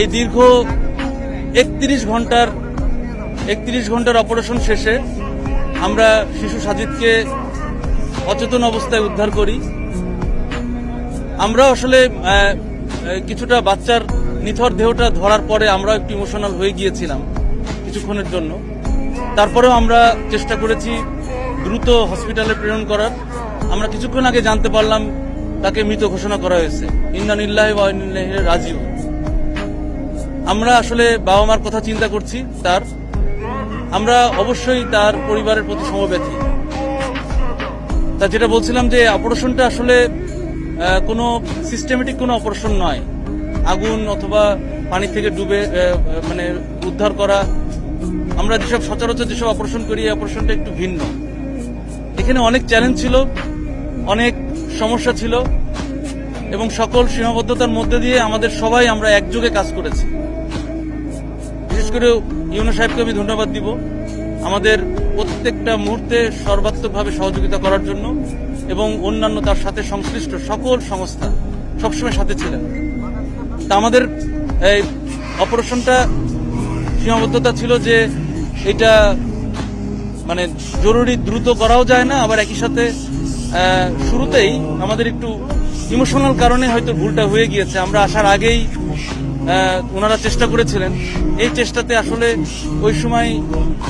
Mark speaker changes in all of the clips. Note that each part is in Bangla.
Speaker 1: এই দীর্ঘ 31 ঘন্টার অপারেশন শেষে আমরা শিশু সাজিদকে অচেতন অবস্থায় উদ্ধার করি। আমরা আসলে কিছুটা বাচ্চার নিথর দেহটা ধরার পরে আমরা একটু ইমোশনাল হয়ে গিয়েছিলাম কিছুক্ষণের জন্য। তারপরেও আমরা চেষ্টা করেছি দ্রুত হসপিটালে প্রেরণ করার। আমরা কিছুক্ষণ আগে জানতে পারলাম তাকে মৃত ঘোষণা করা হয়েছে। ইন্না লিল্লাহি ওয়া ইন্না ইলাইহি রাজিউন। আমরা আসলে বাবা মার কথা চিন্তা করছি তার, আমরা অবশ্যই তার পরিবারের প্রতি সমবেদী। তা যেটা বলছিলাম যে অপারেশনটা আসলে কোনো সিস্টেমেটিক কোনো অপারেশন নয়। আগুন অথবা পানি থেকে ডুবে মানে উদ্ধার করা, আমরা যেসব সচরাচর যেসব অপারেশন করি এই অপারেশনটা একটু ভিন্ন। এখানে অনেক চ্যালেঞ্জ ছিল, অনেক সমস্যা ছিল এবং সকল সীমাবদ্ধতার মধ্যে দিয়ে আমাদের সবাই আমরা একযোগে কাজ করেছি। বিশেষ করে ইউনো সাহেবকে আমি ধন্যবাদ দিব আমাদের প্রত্যেকটা মুহূর্তে সর্বাত্মকভাবে সহযোগিতা করার জন্য, এবং অন্যান্য তার সাথে সংশ্লিষ্ট সকল সংস্থা সবসময় সাথে ছিলেন। তা আমাদের এই অপারেশনটা সীমাবদ্ধতা ছিল যে এটা মানে জরুরি দ্রুত করাও যায় না, আবার একই সাথে শুরুতেই আমাদের একটু ইমোশনাল কারণে হয়তো ভুলটা হয়ে গিয়েছে। আমরা আসার আগেই ওনারা চেষ্টা করেছিলেন, এই চেষ্টাতে আসলে ওই সময়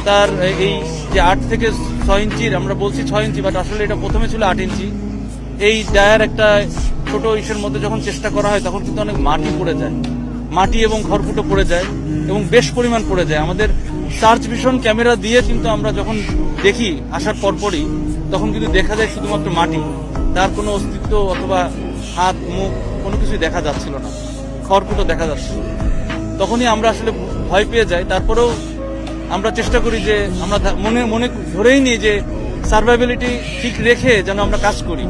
Speaker 1: তার এই যে 8 থেকে 6 ইঞ্চির, আমরা বলছি 6 ইঞ্চি বাট আসলে এটা প্রথমে ছিল 8 ইঞ্চি, এই ডায়ার একটা ছোট ইসের মধ্যে যখন চেষ্টা করা হয় তখন কিন্তু অনেক মাটি পড়ে যায়, মাটি এবং খড়কুটো পড়ে যায় এবং বেশ পরিমাণ পড়ে যায়। আমাদের সার্চ ভিশন ক্যামেরা দিয়ে কিন্তু আমরা যখন দেখি আসার পরপরই তখন কিন্তু দেখা যায় শুধুমাত্র মাটি, তার কোনো অস্তিত্ব অথবা হাত মুখ কোনো কিছুই দেখা যাচ্ছিল না, খড়কুটো দেখা যাচ্ছিল। তখনই আমরা আসলে ভয় পেয়ে যাই। তারপরেও আমরা চেষ্টা করি যে আমরা মনে ধরেই নিই যে সার্ভাইভেলিটি ঠিক রেখে যেন আমরা কাজ করি।